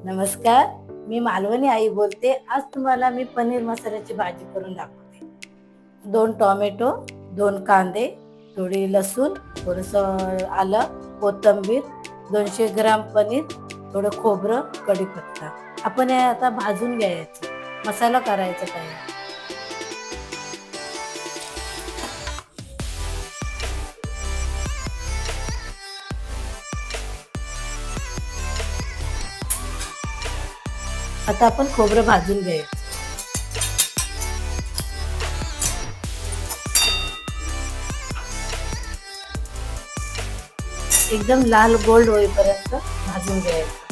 नमस्कार, मी मालवणी आई बोलते. आज तुम्हाला मी पनीर मसाल्याची भाजी करून दाखवते. 2 टोमॅटो, 2 कांदे, थोडी लसूण, थोडंसं आलं, कोथिंबीर, 200 ग्राम पनीर, थोडं खोबरं, कढीपत्ता. आपण हे आता भाजून घ्यायचं. मसाला करायचा तयार. आता आपण खोबरं भाजून घ्यायचं. एकदम लाल गोल्ड होईपर्यंत भाजून घ्यायचं.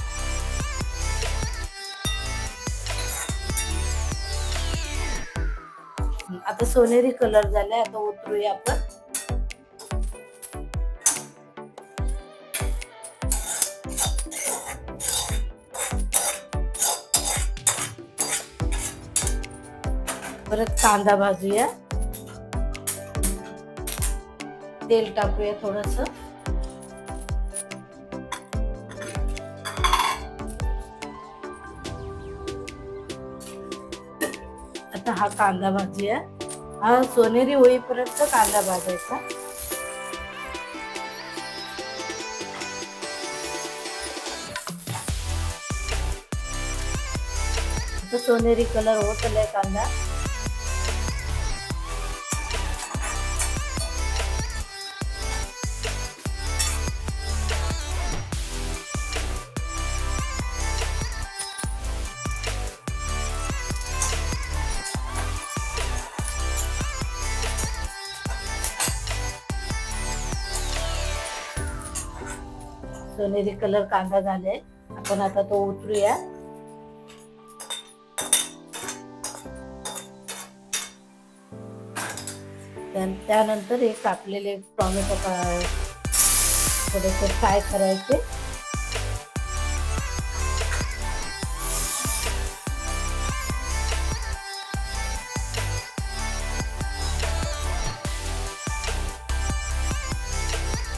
आता सोनेरी कलर झालाय. आता उतरूया आपण. परत कांदा भाजूया. तेल टाकूया थोडस. आता हा कांदा भाजूया. हा सोनेरी होईपर्यंत कांदा भाजायचा. आता सोनेरी कलर होत आलाय कांदा. सोनेरी कलर कांदा झालाय. आपण आता तो उतरूया. त्यानंतर हे कापलेले टोमॅटो थोडेसे फ्राय करायचे.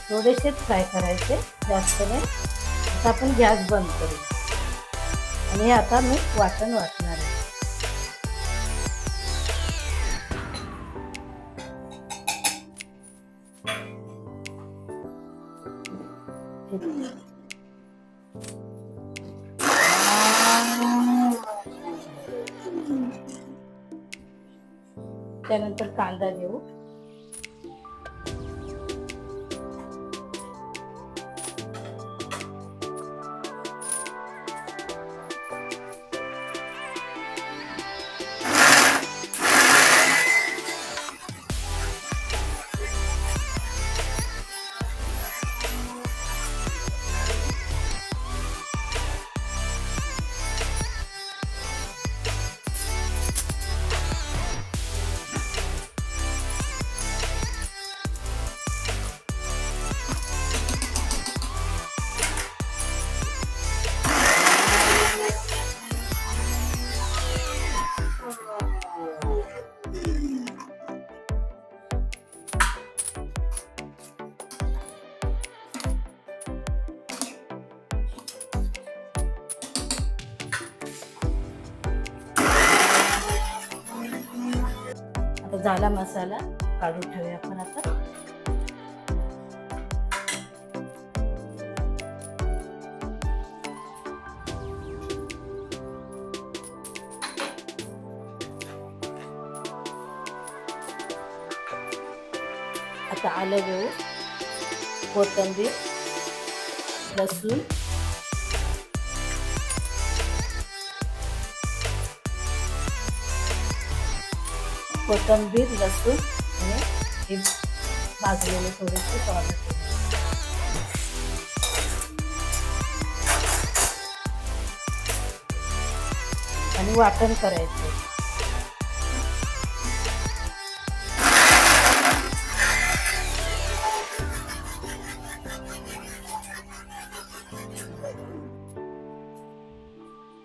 थोडेसेच फ्राय करायचे, जास्त नाही. आता आपण गॅस बंद करू आणि आता मी वाटण वाटणार आहे. त्यानंतर कांदा देऊ. आता झाला मसाला, काढून ठेवूया आपण आता. आता आलं घेऊ, कोथिंबीर, लसूण, कोथिंबीर, लसूण आणि हे भाजलेले थोडेसे टोमॅटो आणि वाटण करायचं.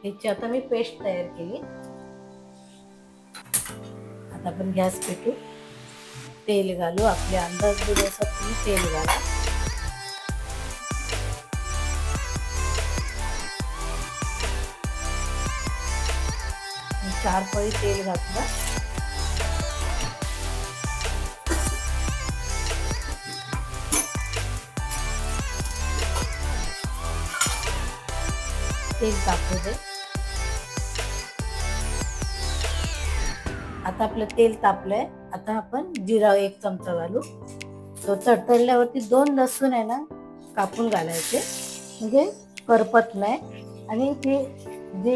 ह्याची आता मी पेस्ट तयार केली. आता आपण गॅस पेटू, तेल घालू. आपले अंदाज तुम्ही तेल घाला. 4 पळी तेल घातलं. तेल तापू दे. आता आपलं तेल तापलंय. आता आपण जिरा 1 चमचा घालू. तो तडतडल्यावरती 2 लसूण आहे ना कापून घालायचे, म्हणजे करपत नाही. आणि ते जे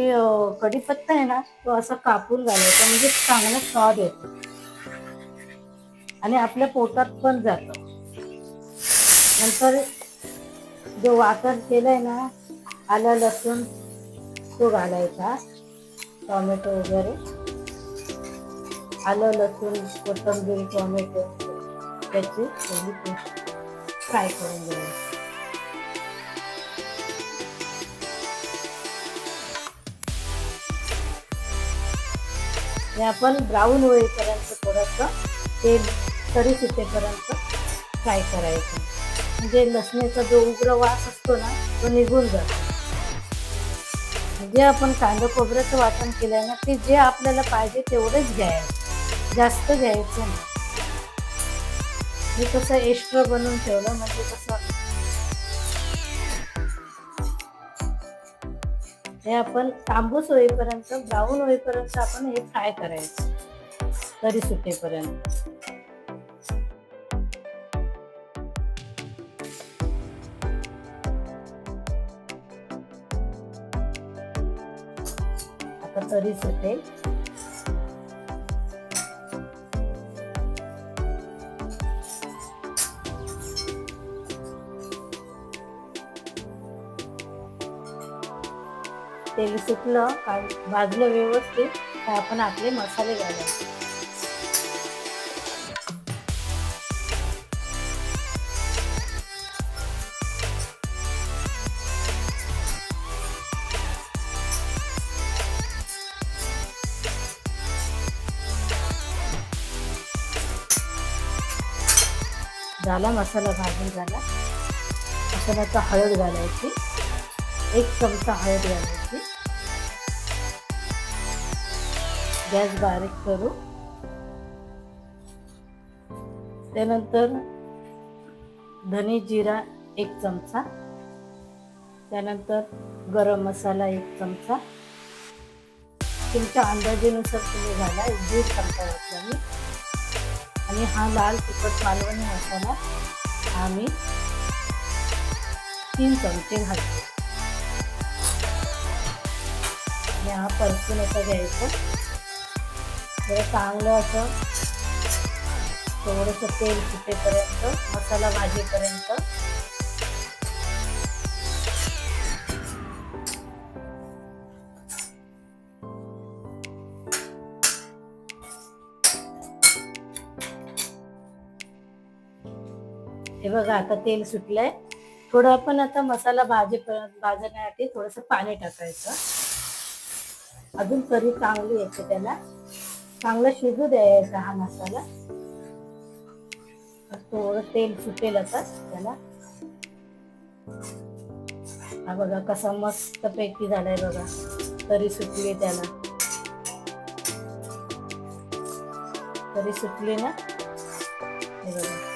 कढीपत्ता आहे ना तो असा कापून घालायचा, म्हणजे चांगला स्वाद येतो आणि आपल्या पोटात पण जातो. नंतर जो वाटण केलाय ना आलं लसूण तो घालायचा, टोमॅटो वगैरे, आलं लसूण कोथिंबीर टोमॅटो त्याची पेस्ट फ्राय करून घ्यायची. हे आपण ब्राऊन होईपर्यंत थोडंसं तेल तरी सुटेपर्यंत फ्राय करायचं, म्हणजे लसणीचा जो उग्र वास असतो ना तो निघून जातो. जे आपण कांदा खोबऱ्याचं वाटण केलंय ना ते जे आपल्याला पाहिजे तेवढंच घ्यायचं, जास्त घ्यायचं नाही. मी कसं एक्स्ट्रा बनवून ठेवलं, म्हणजे कसं हे आपण तांबूस होईपर्यंत ब्राऊन होईपर्यंत आपण हे फ्राय करायचं तरी सुटेपर्यंत. आता तरी सुटेल. तेल सुटलं, भाजलं व्यवस्थित, तर आपण आपले मसाले घालायचे. झाला मसाला भाजून झाला. मसाल्याचा हळद घालायची, 1 चमचा हळद घालायची. गॅस बारीक करू. त्यानंतर धने जिरा 1 चमचा, त्यानंतर गरम मसाला 1 चमचा, तुमच्या अंदाजानुसार तुम्ही घाला. 1.5 चमचा घातला मी. आणि हा लाल तिखट मालवणी मसाला हा मी 3 चमचे घालते. आणि हा परतून असं घ्यायचं, जरा चांगलं असं थोडंसं तेल सुटेपर्यंत, मसाला भाजेपर्यंत. हे बघा आता तेल सुटलंय. थोडं आपण आता मसाला भाजण्यासाठी थोडंसं पाणी टाकायचं. अजून तरी चांगली येते, त्याला चांगला शिजू द्यायचा हा मसाला. थोडं तेल सुटेल आता त्याला. हा बघा कसा मस्त पैकी झालाय बघा, तरी सुटली त्याला. तरी सुटली ना, हे बघा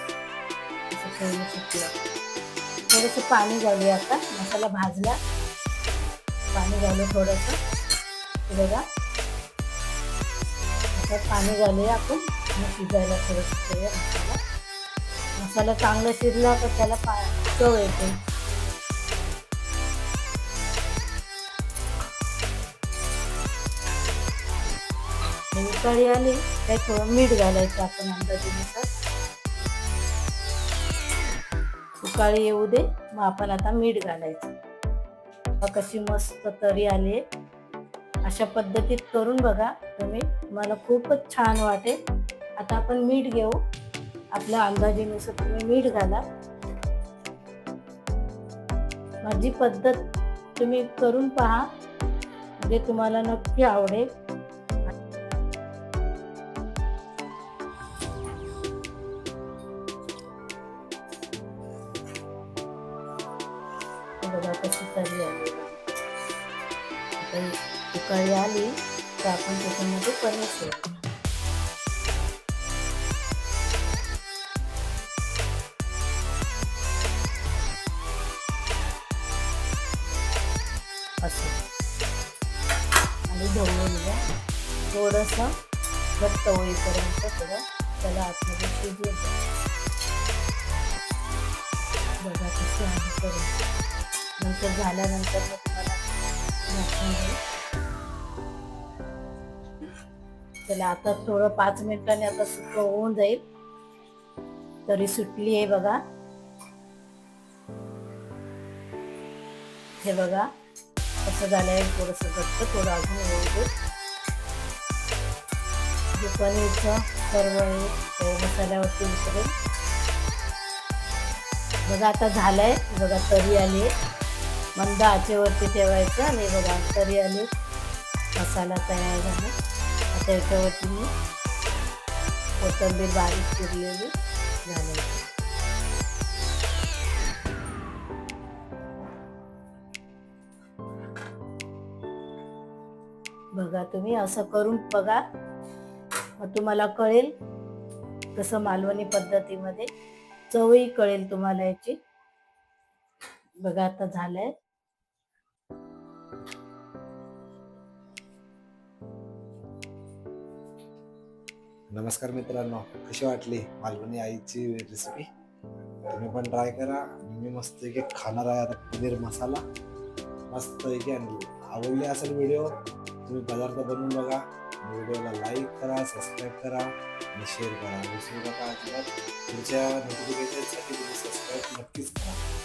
तेल सुटलं. थोडंसं पाणी घालूया आता, मसाला भाजला. पाणी घालू थोडंसं, हे बघा असं पाणी घालूया आपण. शिजायला थोडंसं ठेवूया मसाला. मसाला चांगला शिजला तर त्याला चव येते. उकळी आली काय थोडं मीठ घालायचं आपण अंदाजानुसार. उकळी येऊ दे, मग आपण आता मीठ घालायचं. कशी मस्त तरी आली. अशा पद्धतीत करून बघा तुम्ही, मला खूपच छान वाटेल. आता आपण मीठ घेऊ, आपल्या अंदाजानुसार तुम्ही मीठ घाला. माझी पद्धत तुम्ही करून पहा, म्हणजे तुम्हाला नक्की आवडेल. बघा कशी तरी आली. उकळी आली तर आपण त्याच्यामध्ये पनीर सोडूया. असं आणि ढवळून घ्या. थोडंसं घट्ट होईपर्यंत थोडं त्याला आतमध्ये शिजवून द्या. बघा कसं आहे करून. नंतर झाल्यानंतर मग तुम्हाला झाकून देईल. चला आता थोडं 5 मिनिटांनी आता सुकं होऊन जाईल. तरी सुटली आहे बघा. हे बघा कसं झालंय. थोडंसं घट्ट थोडं अजून होऊ दे. जे पनीरचं सर्व आहे मसाल्यावरती उतरेल. बघा आता झालंय. बघा तरी आली. मंद आचेवरती ठेवायचं आणि बघा तरी आली. मसाला तयार झाला. आता याच्यावरती मी कोथिंबीर बारीक चिरलेली घालायची. बघा तुम्ही असं करून बघा, मग तुम्हाला कळेल तसं मालवणी पद्धतीमध्ये चवही कळेल तुम्हाला याची. बघा आता झालंय. नमस्कार मित्रांनो, कशी वाटली मालवणी आईची रेसिपी? तुम्ही पण ट्राय करा. मी मस्त एक खाणार आहे आता पनीर मसाला मस्त एक. आवडली असेल व्हिडिओ तुम्ही पदार्थ बनवून बघा. व्हिडिओला लाईक करा, सबस्क्राईब करा आणि शेअर करा. विसरू नका अजिबात. पुढच्या नोटिफिकेशनसाठी तुम्ही सबस्क्राईब नक्कीच करा.